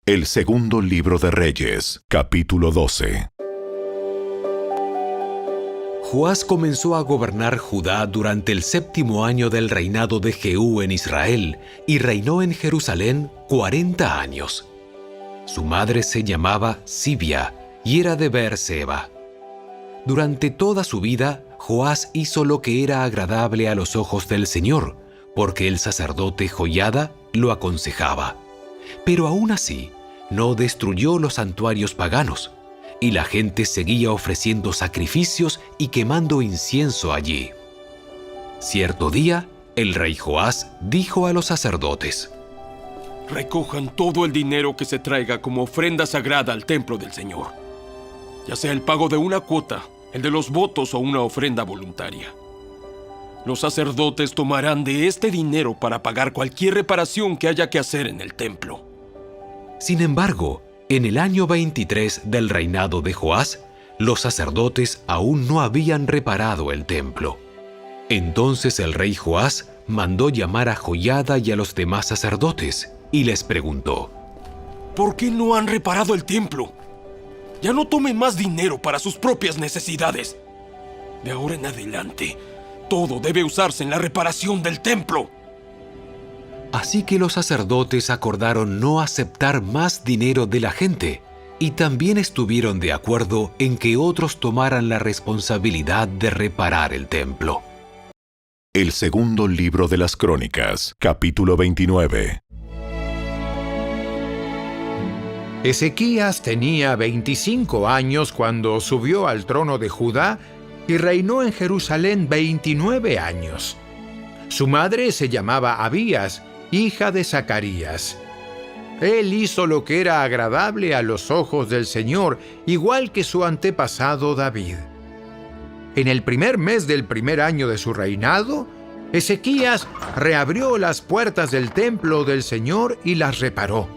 El segundo libro de Reyes, capítulo 12. Joás comenzó a gobernar Judá durante el 7º año del reinado de Jehú en Israel y reinó en Jerusalén 40 años. Su madre se llamaba Sibia y era de Beer-seba. Durante toda su vida, Joás hizo lo que era agradable a los ojos del Señor, porque el sacerdote Joiada lo aconsejaba. Pero aún así, no destruyó los santuarios paganos, y la gente seguía ofreciendo sacrificios y quemando incienso allí. Cierto día, el rey Joás dijo a los sacerdotes: recojan todo el dinero que se traiga como ofrenda sagrada al templo del Señor, ya sea el pago de una cuota, el de los votos o una ofrenda voluntaria. Los sacerdotes tomarán de este dinero para pagar cualquier reparación que haya que hacer en el templo. Sin embargo, en el año 23 del reinado de Joás, los sacerdotes aún no habían reparado el templo. Entonces el rey Joás mandó llamar a Joiada y a los demás sacerdotes y les preguntó: ¿por qué no han reparado el templo? Ya no tomen más dinero para sus propias necesidades. De ahora en adelante, todo debe usarse en la reparación del templo. Así que los sacerdotes acordaron no aceptar más dinero de la gente y también estuvieron de acuerdo en que otros tomaran la responsabilidad de reparar el templo. El segundo libro de las Crónicas, capítulo 29. Ezequías tenía 25 años cuando subió al trono de Judá y reinó en Jerusalén 29 años. Su madre se llamaba Abías, hija de Zacarías. Él hizo lo que era agradable a los ojos del Señor, igual que su antepasado David. En el primer mes del primer año de su reinado, Ezequías reabrió las puertas del templo del Señor y las reparó.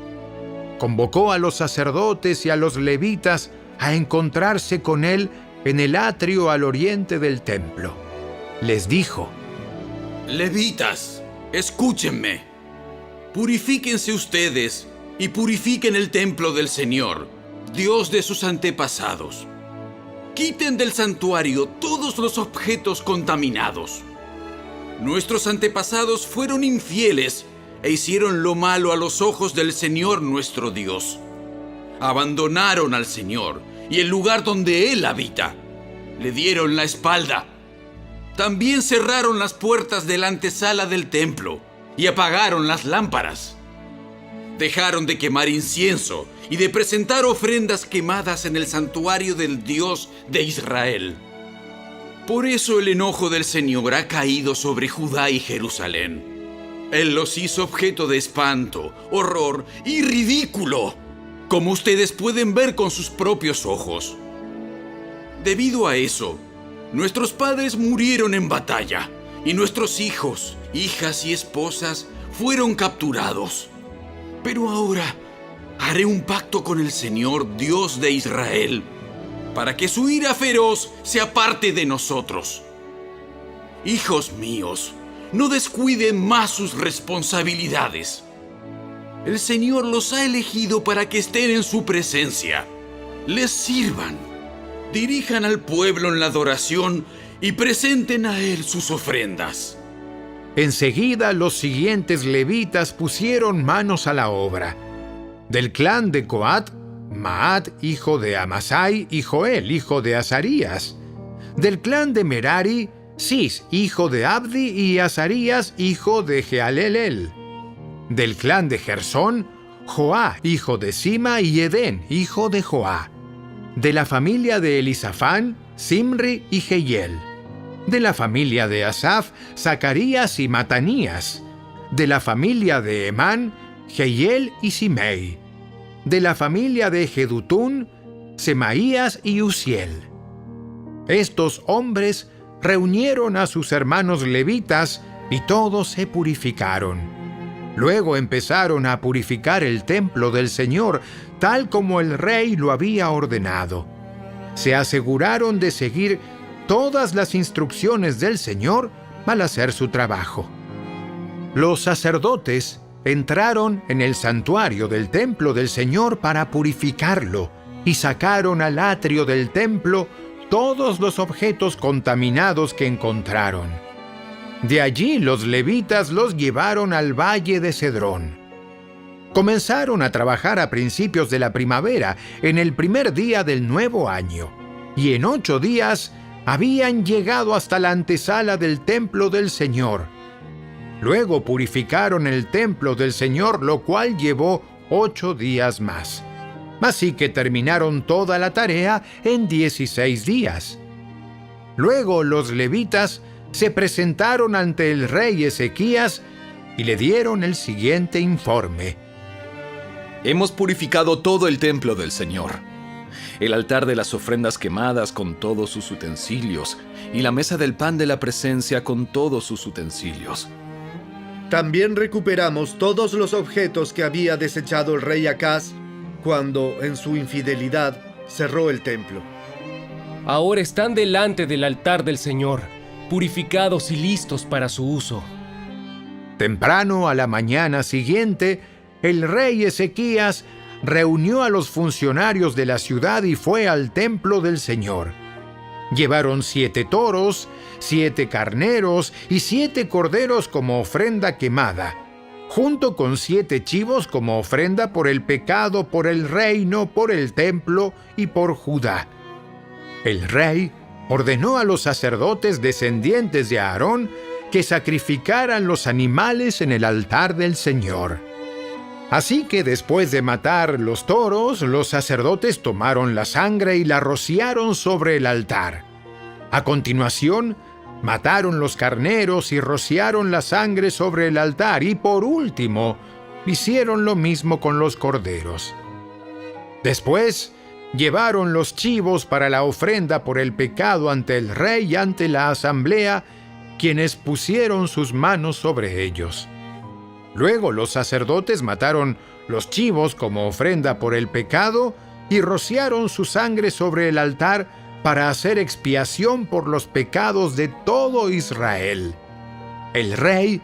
Convocó a los sacerdotes y a los levitas a encontrarse con él en el atrio al oriente del templo. Les dijo: Levitas, escúchenme. Purifíquense ustedes y purifiquen el templo del Señor, Dios de sus antepasados. Quiten del santuario todos los objetos contaminados. Nuestros antepasados fueron infieles e hicieron lo malo a los ojos del Señor nuestro Dios. Abandonaron al Señor y el lugar donde Él habita. Le dieron la espalda. También cerraron las puertas de la antesala del templo y apagaron las lámparas. Dejaron de quemar incienso y de presentar ofrendas quemadas en el santuario del Dios de Israel. Por eso el enojo del Señor ha caído sobre Judá y Jerusalén. Él los hizo objeto de espanto, horror y ridículo, como ustedes pueden ver con sus propios ojos. Debido a eso, nuestros padres murieron en batalla, y nuestros hijos, hijas y esposas fueron capturados. Pero ahora haré un pacto con el Señor, Dios de Israel, para que su ira feroz se aparte de nosotros. Hijos míos, no descuiden más sus responsabilidades. El Señor los ha elegido para que estén en su presencia, les sirvan, dirijan al pueblo en la adoración y presenten a Él sus ofrendas. Enseguida los siguientes levitas pusieron manos a la obra. Del clan de Coat, Maat, hijo de Amasai, y Joel, hijo de Azarías. Del clan de Merari, Cis, hijo de Abdi, y Azarías, hijo de Jehalelel. Del clan de Gersón, Joá, hijo de Sima, y Edén, hijo de Joá. De la familia de Elisafán, Simri y Jehiel. De la familia de Asaf, Zacarías y Matanías. De la familia de Emán, Jehiel y Simei. De la familia de Jedutún, Semaías y Uziel. Estos hombres reunieron a sus hermanos levitas y todos se purificaron. Luego empezaron a purificar el templo del Señor, tal como el rey lo había ordenado. Se aseguraron de seguir todas las instrucciones del Señor al hacer su trabajo. Los sacerdotes entraron en el santuario del templo del Señor para purificarlo y sacaron al atrio del templo todos los objetos contaminados que encontraron. De allí los levitas los llevaron al valle de Cedrón. Comenzaron a trabajar a principios de la primavera, en el primer día del nuevo año, y en 8 días habían llegado hasta la antesala del templo del Señor. Luego purificaron el templo del Señor, lo cual llevó 8 días más. Así que terminaron toda la tarea en 16 días. Luego los levitas se presentaron ante el rey Ezequías y le dieron el siguiente informe. Hemos purificado todo el templo del Señor, el altar de las ofrendas quemadas con todos sus utensilios, y la mesa del pan de la presencia con todos sus utensilios. También recuperamos todos los objetos que había desechado el rey Acaz cuando, en su infidelidad, cerró el templo. Ahora están delante del altar del Señor, purificados y listos para su uso. Temprano a la mañana siguiente, el rey Ezequías reunió a los funcionarios de la ciudad y fue al templo del Señor. Llevaron 7 toros, 7 carneros y 7 corderos como ofrenda quemada, junto con 7 chivos como ofrenda por el pecado, por el reino, por el templo y por Judá. El rey ordenó a los sacerdotes descendientes de Aarón que sacrificaran los animales en el altar del Señor. Así que después de matar los toros, los sacerdotes tomaron la sangre y la rociaron sobre el altar. A continuación, mataron los carneros y rociaron la sangre sobre el altar, y por último, hicieron lo mismo con los corderos. Después, llevaron los chivos para la ofrenda por el pecado ante el rey y ante la asamblea, quienes pusieron sus manos sobre ellos. Luego los sacerdotes mataron los chivos como ofrenda por el pecado y rociaron su sangre sobre el altar para hacer expiación por los pecados de todo Israel. El rey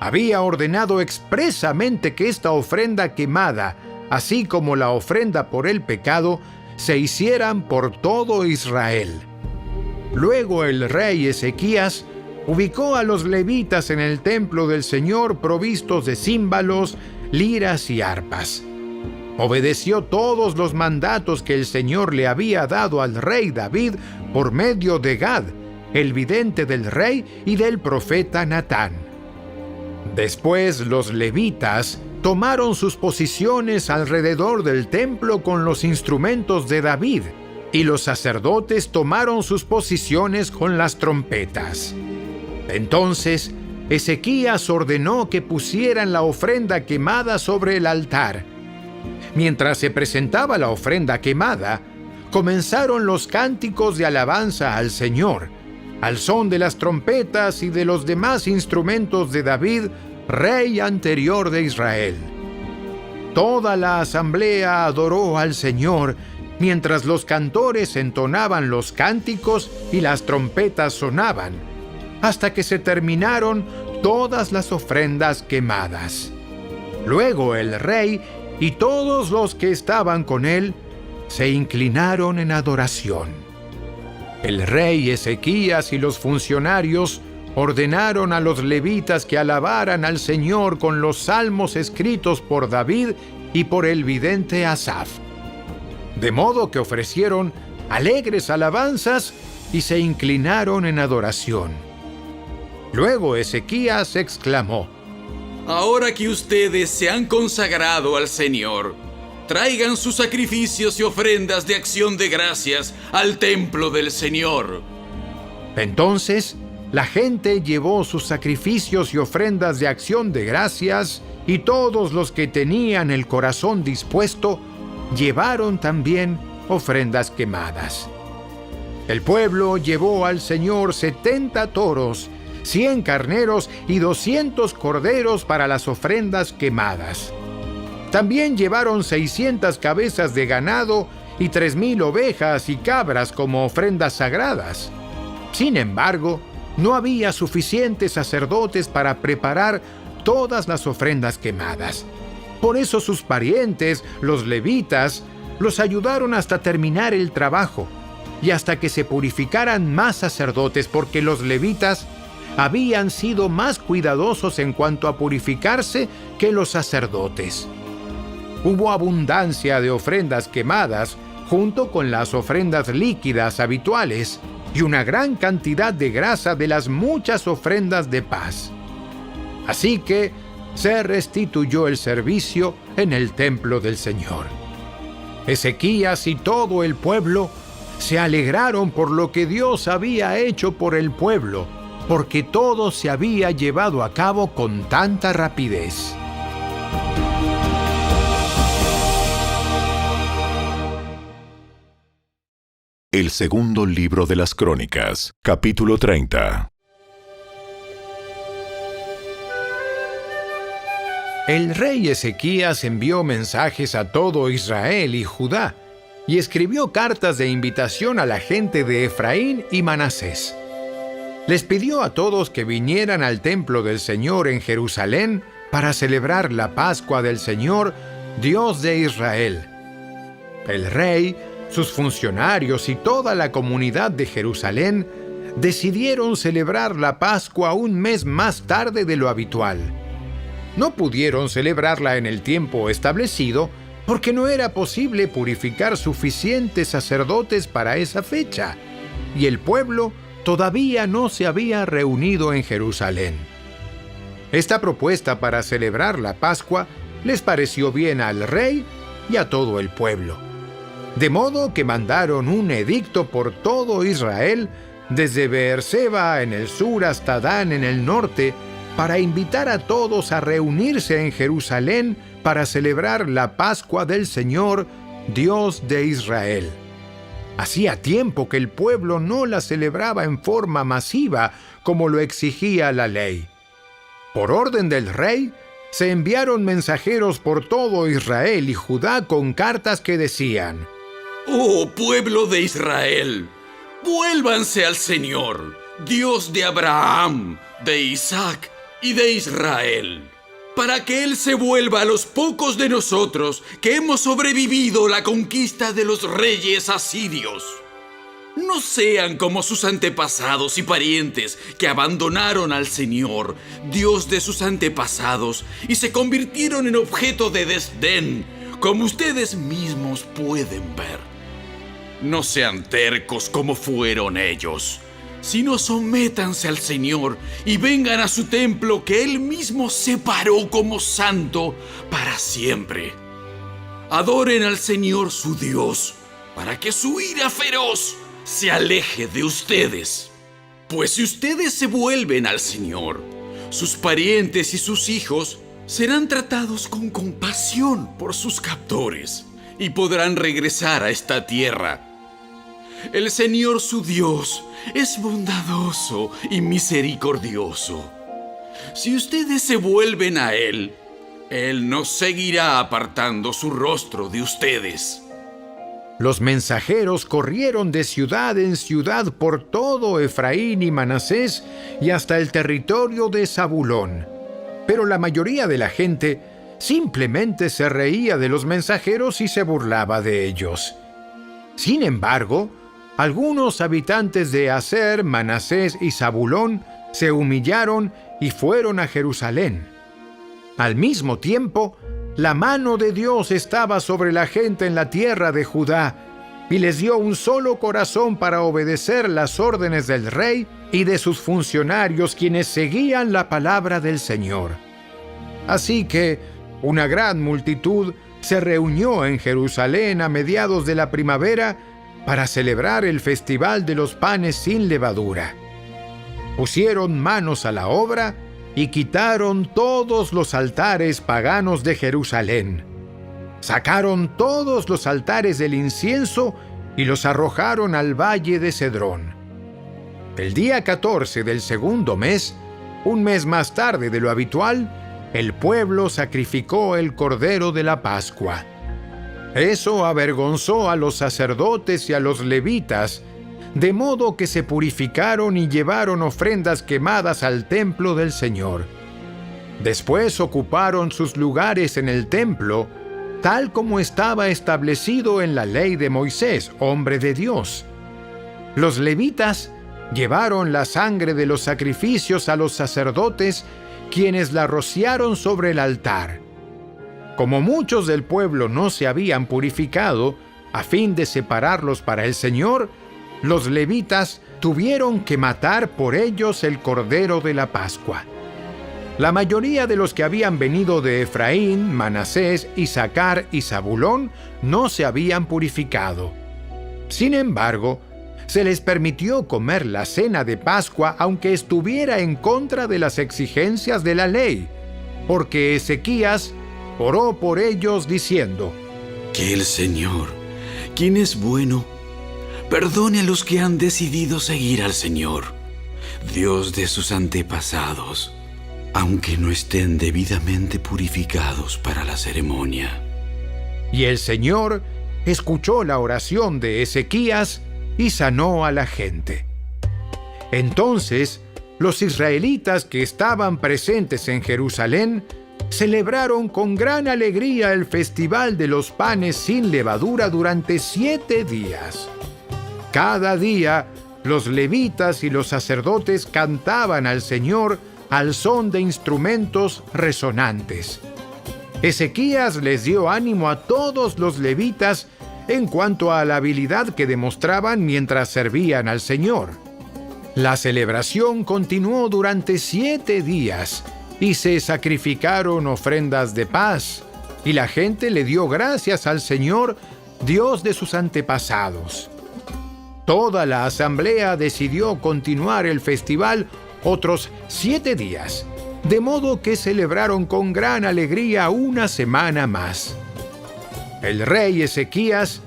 había ordenado expresamente que esta ofrenda quemada, así como la ofrenda por el pecado, se hicieran por todo Israel. Luego el rey Ezequías ubicó a los levitas en el templo del Señor provistos de címbalos, liras y arpas. Obedeció todos los mandatos que el Señor le había dado al rey David por medio de Gad, el vidente del rey, y del profeta Natán. Después los levitas tomaron sus posiciones alrededor del templo con los instrumentos de David, y los sacerdotes tomaron sus posiciones con las trompetas. Entonces Ezequías ordenó que pusieran la ofrenda quemada sobre el altar. Mientras se presentaba la ofrenda quemada, comenzaron los cánticos de alabanza al Señor, al son de las trompetas y de los demás instrumentos de David, rey anterior de Israel. Toda la asamblea adoró al Señor, mientras los cantores entonaban los cánticos y las trompetas sonaban, hasta que se terminaron todas las ofrendas quemadas. Luego el rey y todos los que estaban con él se inclinaron en adoración. El rey Ezequías y los funcionarios ordenaron a los levitas que alabaran al Señor con los salmos escritos por David y por el vidente Asaf. De modo que ofrecieron alegres alabanzas y se inclinaron en adoración. Luego Ezequías exclamó: Ahora que ustedes se han consagrado al Señor, traigan sus sacrificios y ofrendas de acción de gracias al templo del Señor. Entonces, la gente llevó sus sacrificios y ofrendas de acción de gracias, y todos los que tenían el corazón dispuesto llevaron también ofrendas quemadas. El pueblo llevó al Señor 70 toros, 100 carneros y 200 corderos para las ofrendas quemadas. También llevaron 600 cabezas de ganado y 3,000 ovejas y cabras como ofrendas sagradas. Sin embargo, no había suficientes sacerdotes para preparar todas las ofrendas quemadas. Por eso sus parientes, los levitas, los ayudaron hasta terminar el trabajo y hasta que se purificaran más sacerdotes, porque los levitas habían sido más cuidadosos en cuanto a purificarse que los sacerdotes. Hubo abundancia de ofrendas quemadas junto con las ofrendas líquidas habituales y una gran cantidad de grasa de las muchas ofrendas de paz. Así que se restituyó el servicio en el templo del Señor. Ezequías y todo el pueblo se alegraron por lo que Dios había hecho por el pueblo, porque todo se había llevado a cabo con tanta rapidez. El segundo libro de las Crónicas, capítulo 30. El rey Ezequías envió mensajes a todo Israel y Judá, y escribió cartas de invitación a la gente de Efraín y Manasés. Les pidió a todos que vinieran al templo del Señor en Jerusalén para celebrar la Pascua del Señor, Dios de Israel. El rey, sus funcionarios y toda la comunidad de Jerusalén decidieron celebrar la Pascua un mes más tarde de lo habitual. No pudieron celebrarla en el tiempo establecido porque no era posible purificar suficientes sacerdotes para esa fecha, y el pueblo todavía no se había reunido en Jerusalén. Esta propuesta para celebrar la Pascua les pareció bien al rey y a todo el pueblo, de modo que mandaron un edicto por todo Israel, desde Beerseba en el sur hasta Dan en el norte, para invitar a todos a reunirse en Jerusalén para celebrar la Pascua del Señor, Dios de Israel. Hacía tiempo que el pueblo no la celebraba en forma masiva como lo exigía la ley. Por orden del rey, se enviaron mensajeros por todo Israel y Judá con cartas que decían: ¡Oh pueblo de Israel! ¡Vuélvanse al Señor, Dios de Abraham, de Isaac y de Israel, para que Él se vuelva a los pocos de nosotros que hemos sobrevivido la conquista de los reyes asirios. No sean como sus antepasados y parientes que abandonaron al Señor, Dios de sus antepasados, y se convirtieron en objeto de desdén, como ustedes mismos pueden ver. No sean tercos como fueron ellos, sino sométanse al Señor y vengan a su templo que Él mismo separó como santo para siempre. Adoren al Señor su Dios, para que su ira feroz se aleje de ustedes. Pues si ustedes se vuelven al Señor, sus parientes y sus hijos serán tratados con compasión por sus captores y podrán regresar a esta tierra. El Señor su Dios es bondadoso y misericordioso. Si ustedes se vuelven a Él, Él no seguirá apartando su rostro de ustedes. Los mensajeros corrieron de ciudad en ciudad por todo Efraín y Manasés y hasta el territorio de Zabulón. Pero la mayoría de la gente simplemente se reía de los mensajeros y se burlaba de ellos. Sin embargo, algunos habitantes de Aser, Manasés y Zabulón se humillaron y fueron a Jerusalén. Al mismo tiempo, la mano de Dios estaba sobre la gente en la tierra de Judá y les dio un solo corazón para obedecer las órdenes del rey y de sus funcionarios, quienes seguían la palabra del Señor. Así que una gran multitud se reunió en Jerusalén a mediados de la primavera para celebrar el festival de los panes sin levadura. Pusieron manos a la obra y quitaron todos los altares paganos de Jerusalén. Sacaron todos los altares del incienso y los arrojaron al valle de Cedrón. El día 14 del segundo mes, un mes más tarde de lo habitual, el pueblo sacrificó el cordero de la Pascua. Eso avergonzó a los sacerdotes y a los levitas, de modo que se purificaron y llevaron ofrendas quemadas al templo del Señor. Después ocuparon sus lugares en el templo, tal como estaba establecido en la ley de Moisés, hombre de Dios. Los levitas llevaron la sangre de los sacrificios a los sacerdotes, quienes la rociaron sobre el altar. Como muchos del pueblo no se habían purificado, a fin de separarlos para el Señor, los levitas tuvieron que matar por ellos el Cordero de la Pascua. La mayoría de los que habían venido de Efraín, Manasés, Isaacar y Zabulón no se habían purificado. Sin embargo, se les permitió comer la cena de Pascua aunque estuviera en contra de las exigencias de la ley, porque Ezequías oró por ellos diciendo: Que el Señor, quien es bueno, perdone a los que han decidido seguir al Señor, Dios de sus antepasados, aunque no estén debidamente purificados para la ceremonia. Y el Señor escuchó la oración de Ezequías y sanó a la gente. Entonces, los israelitas que estaban presentes en Jerusalén celebraron con gran alegría el festival de los panes sin levadura durante 7 días. Cada día, los levitas y los sacerdotes cantaban al Señor al son de instrumentos resonantes. Ezequías les dio ánimo a todos los levitas en cuanto a la habilidad que demostraban mientras servían al Señor. La celebración continuó durante 7 días y se sacrificaron ofrendas de paz, y la gente le dio gracias al Señor, Dios de sus antepasados. Toda la asamblea decidió continuar el festival otros 7 días, de modo que celebraron con gran alegría una semana más. El rey Ezequías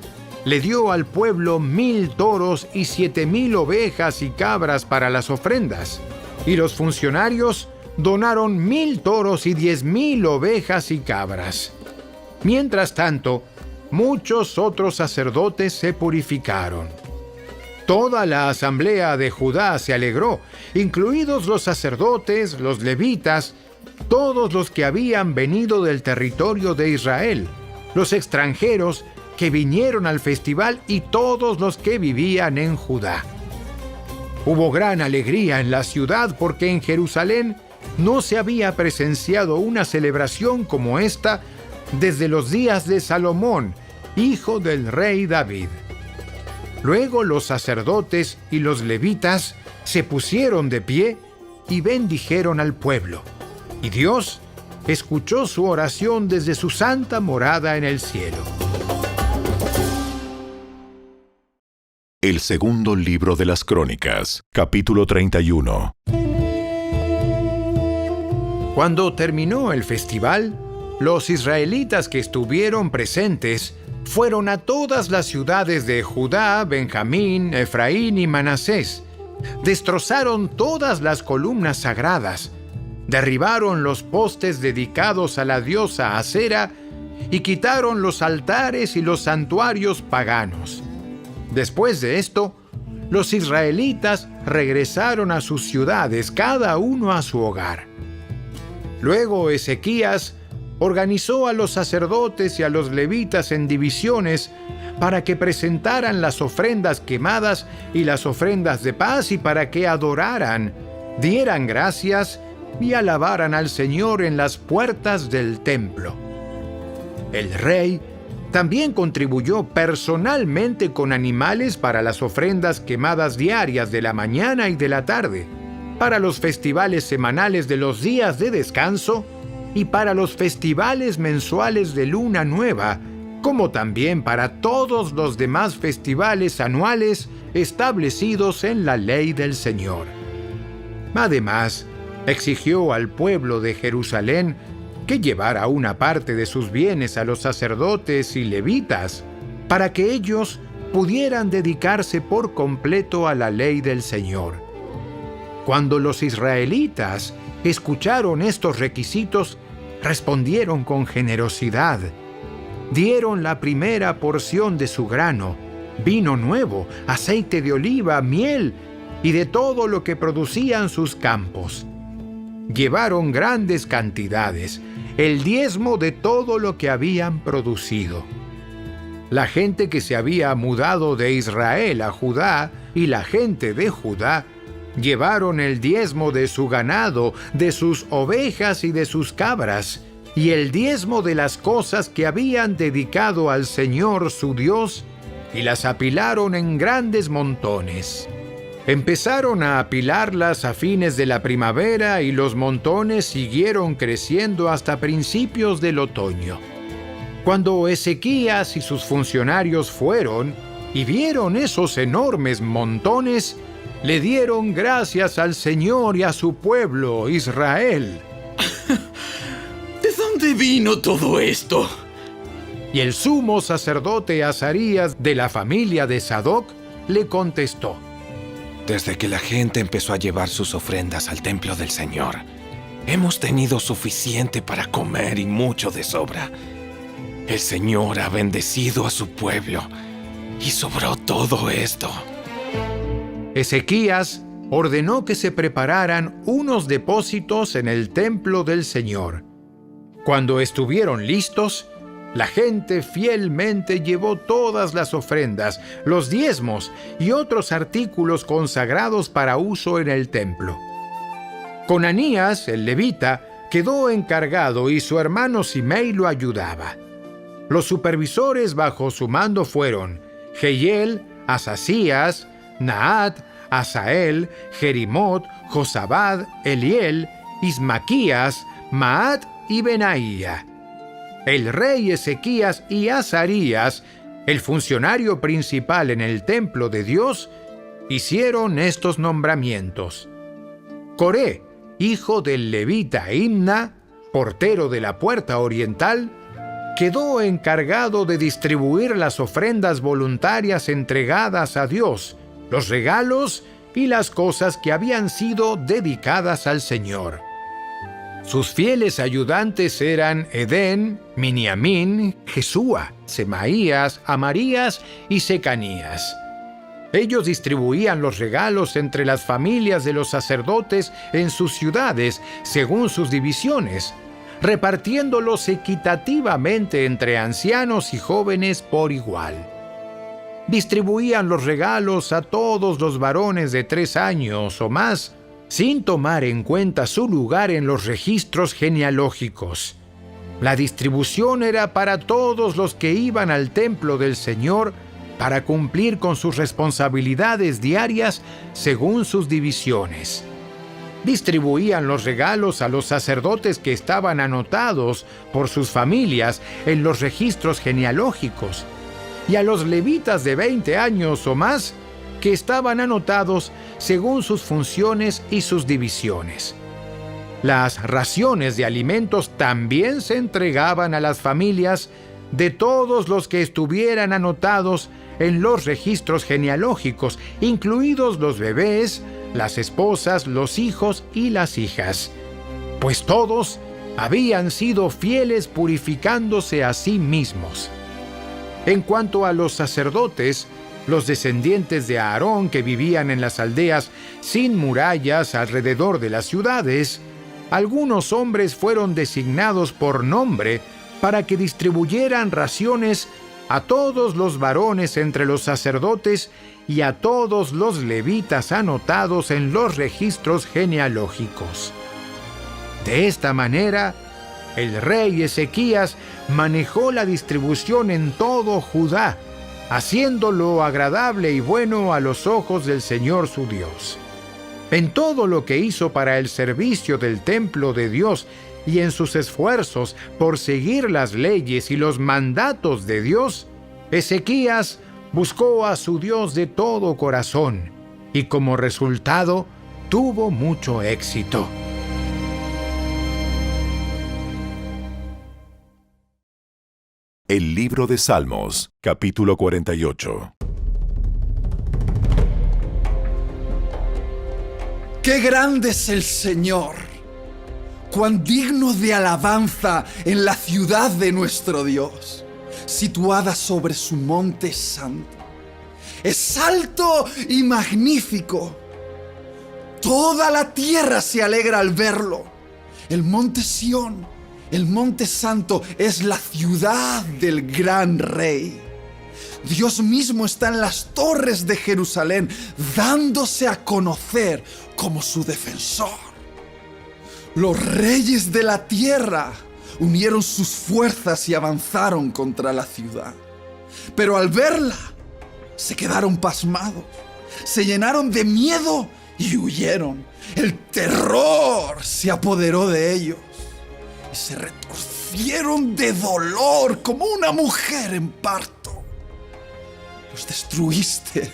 le dio al pueblo 1000 toros y 7000 ovejas y cabras para las ofrendas, y los funcionarios donaron 1000 toros y 10,000 ovejas y cabras. Mientras tanto, muchos otros sacerdotes se purificaron. Toda la asamblea de Judá se alegró, incluidos los sacerdotes, los levitas, todos los que habían venido del territorio de Israel, los extranjeros que vinieron al festival y todos los que vivían en Judá. Hubo gran alegría en la ciudad porque en Jerusalén no se había presenciado una celebración como esta desde los días de Salomón, hijo del rey David. Luego los sacerdotes y los levitas se pusieron de pie y bendijeron al pueblo. Y Dios escuchó su oración desde su santa morada en el cielo. El segundo libro de las Crónicas, capítulo 31. Cuando terminó el festival, los israelitas que estuvieron presentes fueron a todas las ciudades de Judá, Benjamín, Efraín y Manasés. Destrozaron todas las columnas sagradas, derribaron los postes dedicados a la diosa Acera y quitaron los altares y los santuarios paganos. Después de esto, los israelitas regresaron a sus ciudades, cada uno a su hogar. Luego Ezequías organizó a los sacerdotes y a los levitas en divisiones para que presentaran las ofrendas quemadas y las ofrendas de paz y para que adoraran, dieran gracias y alabaran al Señor en las puertas del templo. El rey también contribuyó personalmente con animales para las ofrendas quemadas diarias de la mañana y de la tarde, para los festivales semanales de los días de descanso y para los festivales mensuales de luna nueva, como también para todos los demás festivales anuales establecidos en la ley del Señor. Además, exigió al pueblo de Jerusalén que llevara una parte de sus bienes a los sacerdotes y levitas, para que ellos pudieran dedicarse por completo a la ley del Señor. Cuando los israelitas escucharon estos requisitos, respondieron con generosidad. Dieron la primera porción de su grano, vino nuevo, aceite de oliva, miel y de todo lo que producían sus campos. llevaron grandes cantidades, el diezmo de todo lo que habían producido. La gente que se había mudado de Israel a Judá y la gente de Judá llevaron el diezmo de su ganado, de sus ovejas y de sus cabras, y el diezmo de las cosas que habían dedicado al Señor su Dios, y las apilaron en grandes montones. Empezaron a apilarlas a fines de la primavera y los montones siguieron creciendo hasta principios del otoño. Cuando Ezequías y sus funcionarios fueron y vieron esos enormes montones, le dieron gracias al Señor y a su pueblo, Israel. ¿De dónde vino todo esto? Y el sumo sacerdote Azarías de la familia de Sadoc le contestó: Desde que la gente empezó a llevar sus ofrendas al templo del Señor, hemos tenido suficiente para comer y mucho de sobra. El Señor ha bendecido a su pueblo y sobró todo esto. Ezequías ordenó que se prepararan unos depósitos en el templo del Señor. Cuando estuvieron listos, la gente fielmente llevó todas las ofrendas, los diezmos y otros artículos consagrados para uso en el templo. Conanías, el levita, quedó encargado y su hermano Simei lo ayudaba. Los supervisores bajo su mando fueron Jehiel, Asasías, Naat, Asael, Jerimot, Josabad, Eliel, Ismaquías, Maat y Benaía. El rey Ezequías y Azarías, el funcionario principal en el templo de Dios, hicieron estos nombramientos. Coré, hijo del levita Imna, portero de la puerta oriental, quedó encargado de distribuir las ofrendas voluntarias entregadas a Dios, los regalos y las cosas que habían sido dedicadas al Señor. Sus fieles ayudantes eran Edén, Miniamín, Jesúa, Semaías, Amarías y Secanías. Ellos distribuían los regalos entre las familias de los sacerdotes en sus ciudades según sus divisiones, repartiéndolos equitativamente entre ancianos y jóvenes por igual. Distribuían los regalos a todos los varones de 3 años o más, sin tomar en cuenta su lugar en los registros genealógicos. La distribución era para todos los que iban al templo del Señor para cumplir con sus responsabilidades diarias según sus divisiones. Distribuían los regalos a los sacerdotes que estaban anotados por sus familias en los registros genealógicos y a los levitas de 20 años o más que estaban anotados según sus funciones y sus divisiones. Las raciones de alimentos también se entregaban a las familias de todos los que estuvieran anotados en los registros genealógicos, incluidos los bebés, las esposas, los hijos y las hijas, pues todos habían sido fieles purificándose a sí mismos. En cuanto a los sacerdotes, los descendientes de Aarón que vivían en las aldeas sin murallas alrededor de las ciudades, algunos hombres fueron designados por nombre para que distribuyeran raciones a todos los varones entre los sacerdotes y a todos los levitas anotados en los registros genealógicos. De esta manera, el rey Ezequías manejó la distribución en todo Judá, haciéndolo agradable y bueno a los ojos del Señor su Dios. En todo lo que hizo para el servicio del templo de Dios y en sus esfuerzos por seguir las leyes y los mandatos de Dios, Ezequías buscó a su Dios de todo corazón y como resultado tuvo mucho éxito. El libro de Salmos, capítulo 48. ¡Qué grande es el Señor! ¡Cuán digno de alabanza en la ciudad de nuestro Dios, situada sobre su monte santo! ¡Es alto y magnífico! Toda la tierra se alegra al verlo. El monte Sión, el monte santo, es la ciudad del gran rey. Dios mismo está en las torres de Jerusalén, dándose a conocer como su defensor. Los reyes de la tierra unieron sus fuerzas y avanzaron contra la ciudad. Pero al verla, se quedaron pasmados, se llenaron de miedo y huyeron. El terror se apoderó de ellos y se retorcieron de dolor como una mujer en parto. Los destruiste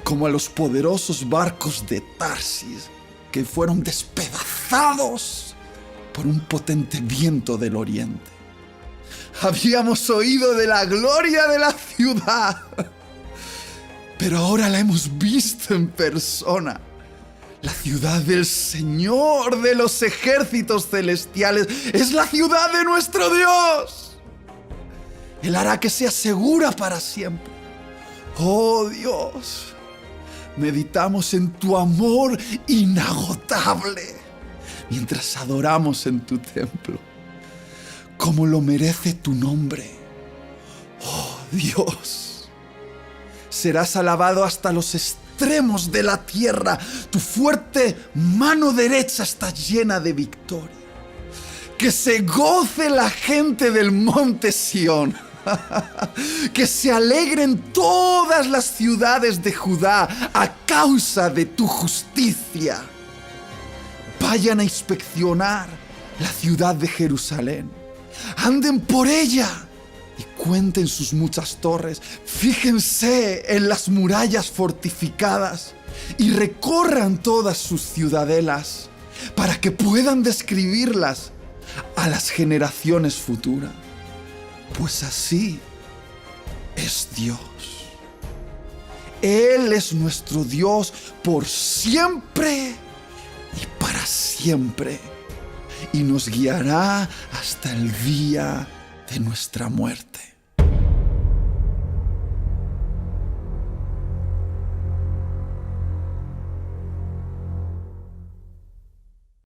como a los poderosos barcos de Tarsis que fueron despedazados por un potente viento del oriente. Habíamos oído de la gloria de la ciudad, pero ahora la hemos visto en persona. La ciudad del Señor de los ejércitos celestiales es la ciudad de nuestro Dios. Él hará que sea segura para siempre. Oh Dios, meditamos en tu amor inagotable mientras adoramos en tu templo, como lo merece tu nombre. Oh Dios, serás alabado hasta los extremos de la tierra. Tu fuerte mano derecha está llena de victoria. Que se goce la gente del monte Sión. Que se alegren todas las ciudades de Judá a causa de tu justicia. Vayan a inspeccionar la ciudad de Jerusalén. Anden por ella y cuenten sus muchas torres. Fíjense en las murallas fortificadas y recorran todas sus ciudadelas para que puedan describirlas a las generaciones futuras. Pues así es Dios. Él es nuestro Dios por siempre y para siempre, y nos guiará hasta el día de nuestra muerte.